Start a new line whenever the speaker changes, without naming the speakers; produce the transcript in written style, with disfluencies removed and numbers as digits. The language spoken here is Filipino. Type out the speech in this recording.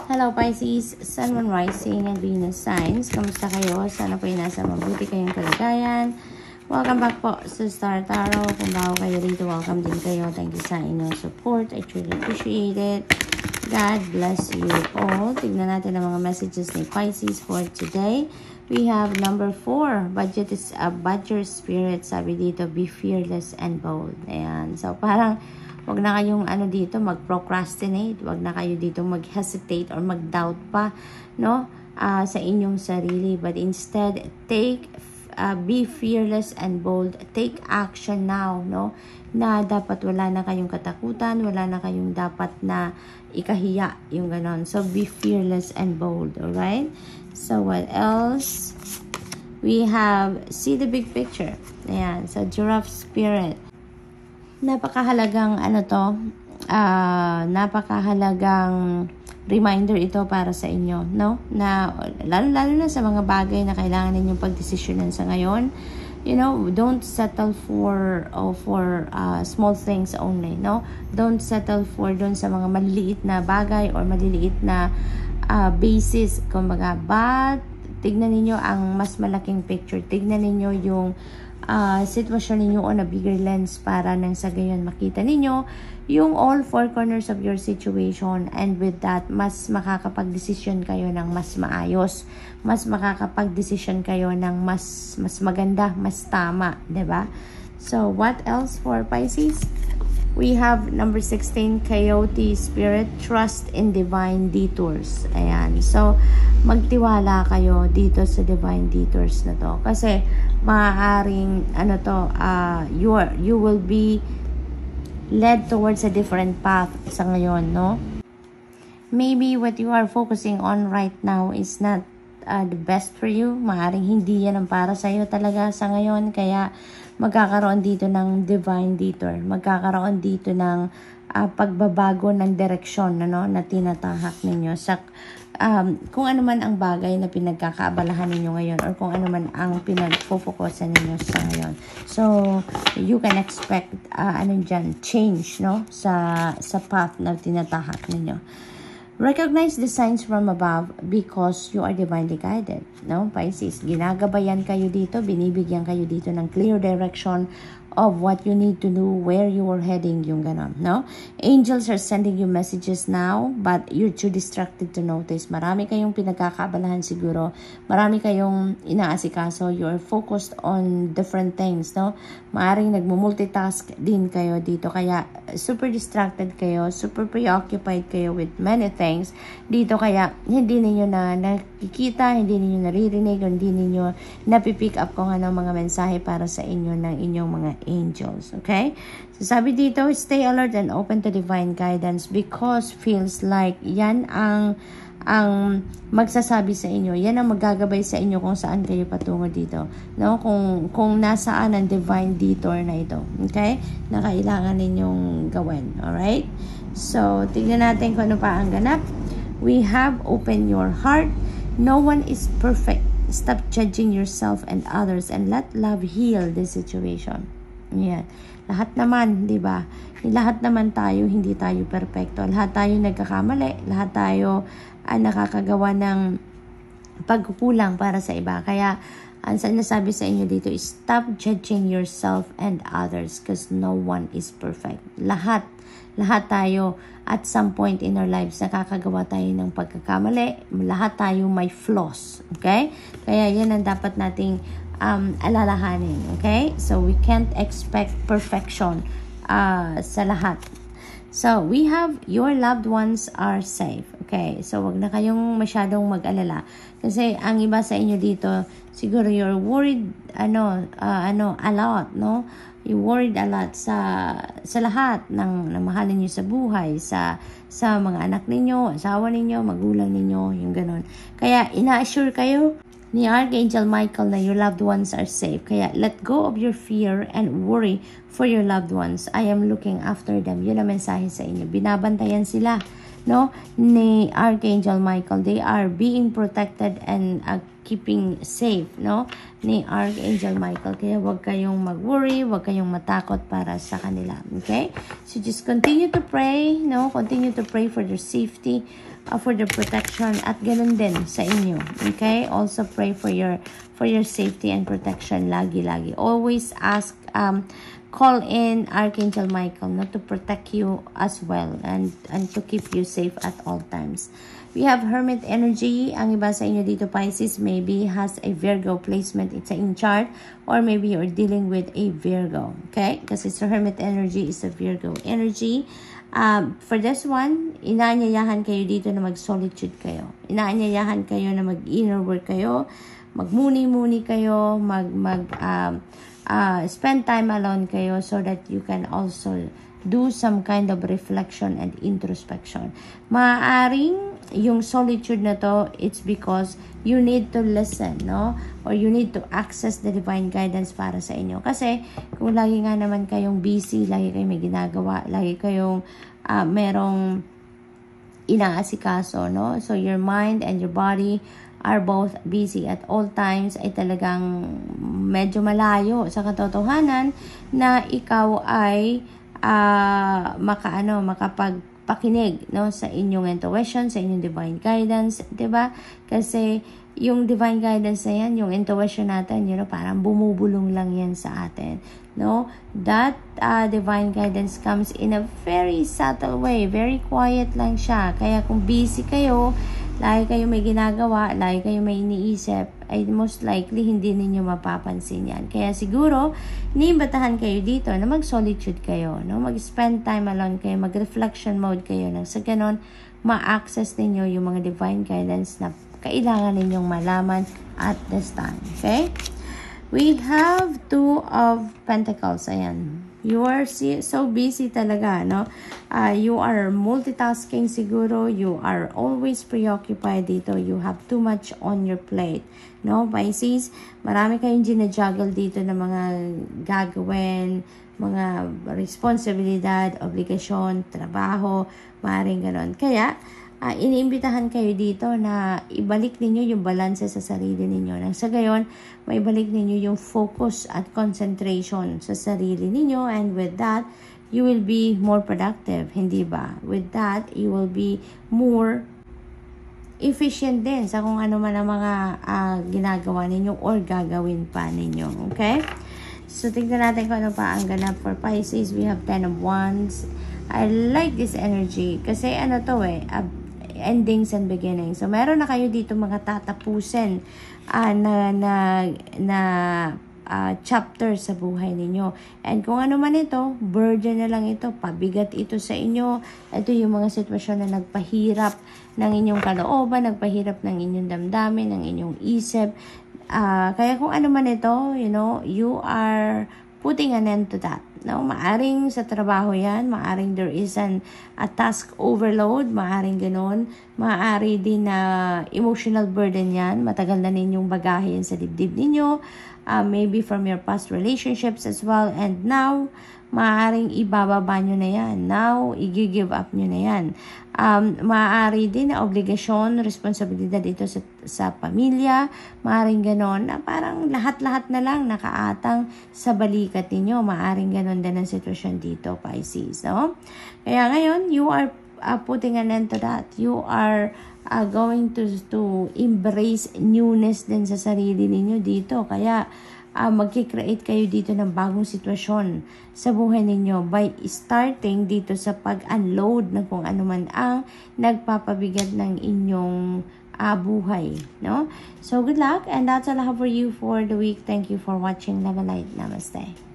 Hello Pisces, Sun, Moon, Rising, and Venus signs. Kamusta kayo? Sana po nasa mabuti kayong kalagayan. Welcome back po sa Star Tarot. Kung bago kayo dito, welcome din kayo. Thank you sa inyong support. I truly appreciate it. God bless you all. Tignan natin ang mga messages ni Pisces for today. We have number 4. Budget is a budget spirit. Sabi dito, be fearless and bold. Ayan. So parang wag na kayong dito mag-procrastinate, wag na kayo dito mag-hesitate or mag-doubt pa, no? Sa inyong sarili, but instead be fearless and bold. Take action now, no? Na dapat wala na kayong katakutan, wala na kayong dapat na ikahiya, yung ganon. So be fearless and bold, all right? So what else? We have see the big picture. Ayan, so giraffe spirit. Napakahalagang napakahalagang reminder ito para sa inyo, no? Na lalo na sa mga bagay na kailangan ninyong pagdesisyonan sa ngayon. You know, don't settle for small things only, no? Don't settle for doon sa mga maliliit na bagay or maliliit na basis, kumbaga. But tignan niyo ang mas malaking picture. Tignan niyo yung sitwasyon ninyo on a bigger lens para nang sa gayon makita ninyo yung all four corners of your situation, and with that mas makakapag-desisyon kayo ng mas maayos, mas makakapag-desisyon kayo ng mas maganda, mas tama, 'di ba? So what else for Pisces? We have number 16, Coyote Spirit, trust in divine detours. Ayan. So, magtiwala kayo dito sa divine detours na to. Kasi, maaaring, you will be led towards a different path sa ngayon, no? Maybe what you are focusing on right now is not the best for you. Maaaring hindi yan ang para sa'yo talaga sa ngayon. Kaya, magkakaroon dito ng divine detour. Magkakaroon dito ng pagbabago ng direksyon na tinatahak ninyo sa kung ano man ang bagay na pinagkakaabalahan ninyo ngayon, or kung ano man ang pinagfofocusan ninyo sa ngayon. So, you can expect change, no? Sa path na tinatahak ninyo. Recognize the signs from above because you are divinely guided, no? Pisces, ginagabayan kayo dito, binibigyan kayo dito ng clear direction of what you need to do, where you are heading, yung ganon, no? Angels are sending you messages now, but you're too distracted to notice. Marami kayong pinagkakaabalahan siguro, marami kayong inaasikaso, you're focused on different things, no? Maaring nagmo-multitask din kayo dito, kaya super distracted kayo, super preoccupied kayo with many things dito, kaya hindi ninyo na nakikita, hindi ninyo naririnig, hindi ninyo napipick up kung anong mga mensahe para sa inyo ng inyong mga angels, okay? So sabi dito, stay alert and open to divine guidance because feels like yan ang magsasabi sa inyo, yan ang maggagabay sa inyo kung saan kayo patungo dito, no? Kung nasaan ang divine detour na ito, okay? Na kailangan ninyong gawin, alright? So, tignan natin kung ano pa ang ganap. We have open your heart. No one is perfect. Stop judging yourself and others and let love heal the situation. Yan. Lahat naman, di ba? Lahat naman tayo, hindi tayo perfecto. Lahat tayo nagkakamali. Lahat tayo nakakagawa ng pagkukulang para sa iba. Kaya, ang sinasabi sa inyo dito is stop judging yourself and others because no one is perfect. Lahat tayo at some point in our lives nakakagawa tayo ng pagkakamali. Lahat tayo may flaws. Okay? Kaya yan ang dapat nating alalahanin. Okay? So, we can't expect perfection sa lahat. So, we have your loved ones are safe. Okay? So, wag na kayong masyadong mag-alala. Kasi, ang iba sa inyo dito, siguro you're worried, a lot, no? You worried a lot sa lahat ng mahalin niyo sa buhay, sa mga anak ninyo, asawa ninyo, magulang ninyo, yung ganun. Kaya, ina-assure kayo ni Archangel Michael na your loved ones are safe. Kaya, let go of your fear and worry for your loved ones. I am looking after them. Yun ang mensahe sa inyo. Binabantayan sila, no? Ni Archangel Michael. They are being protected and keeping safe, no? Ni Archangel Michael. Kaya huwag kayong mag-worry, huwag kayong matakot para sa kanila. Okay? So just continue to pray, no? Continue to pray for their safety. for the protection at ganun din sa inyo. Okay? Also pray for your safety and protection lagi. Always ask, call in Archangel Michael, not to protect you as well and to keep you safe at all times. We have Hermit energy. Ang iba sa inyo dito, Pisces, maybe has a Virgo placement. It's in chart, or maybe you're dealing with a Virgo. Okay? Kasi sa Hermit energy is a Virgo energy. For this one, inaanyayahan kayo dito na mag-solitude kayo. Inaanyayahan kayo na mag-inner work kayo, magmuni-muni kayo, spend time alone kayo so that you can also do some kind of reflection and introspection. Maaaring yung solitude na to, it's because you need to listen, no? Or you need to access the divine guidance para sa inyo. Kasi kung lagi nga naman kayong busy, lagi kayong may ginagawa, lagi kayong merong inaasikaso, no? So your mind and your body are both busy at all times, ay talagang medyo malayo sa katotohanan na ikaw ay makapagpakinig, no, sa inyong intuition, sa inyong divine guidance, 'di ba? Kasi yung divine guidance na yan, yung intuition natin, parang bumubulong lang yan sa atin, no? That divine guidance comes in a very subtle way, very quiet lang siya. Kaya kung busy kayo, lagi kayo may ginagawa, lagi kayo may iniisip, ay most likely hindi ninyo mapapansin yan. Kaya siguro, iniimbatahan kayo dito na mag-solitude kayo, no? Mag-spend time alone kayo, mag-reflection mode kayo, nang sa ganon, ma-access ninyo yung mga divine guidance na kailangan ninyong malaman at this time. Okay? We have Two of Pentacles. Ayan. You are so busy talaga, no? You are multitasking siguro. You are always preoccupied dito. You have too much on your plate, no? Pisces, marami kayong ginajuggle dito na mga gagawin, mga responsibilidad, obligasyon, trabaho, maaaring ganon. Kaya, iniimbitahan kayo dito na ibalik ninyo yung balanse sa sarili ninyo. Nang sa gayon, maibalik ninyo yung focus at concentration sa sarili ninyo, and with that, you will be more productive, hindi ba? With that, you will be more efficient din sa kung ano man ang mga ginagawa ninyo or gagawin pa ninyo. Okay? So, tingnan natin kung ano pa ang ganap for Pisces. We have 10 of Wands. I like this energy kasi ano to endings and beginnings. So, meron na kayo dito mga tatapusin chapter sa buhay ninyo. And kung ano man ito, burden na lang ito, pabigat ito sa inyo. Ito yung mga sitwasyon na nagpahirap ng inyong kalooban, nagpahirap ng inyong damdamin, ng inyong isip. Kaya kung ano man ito, you are putting an end to that. No, maaring sa trabaho yan, maaring there is a task overload, maaring ganun, maari din na emotional burden yan, matagal na ninyong bagahe yan sa dibdib ninyo, maybe from your past relationships as well, and now, maaaring ibababa nyo na yan. Now, i-give up nyo na yan. Maaari din na obligasyon, responsibilidad ito sa pamilya. Maaaring ganon na parang lahat-lahat na lang nakaatang sa balikat ninyo. Maaaring ganon din ang sitwasyon dito, Pisces. No? Kaya ngayon, you are putting an end to that. You are going to embrace newness din sa sarili ninyo dito. Kaya, magkikreate kayo dito ng bagong sitwasyon sa buhay ninyo by starting dito sa pag-unload ng kung ano man ang nagpapabigat ng inyong buhay, no? So, good luck, and that's all I have for you for the week. Thank you for watching. Love and light. Namaste.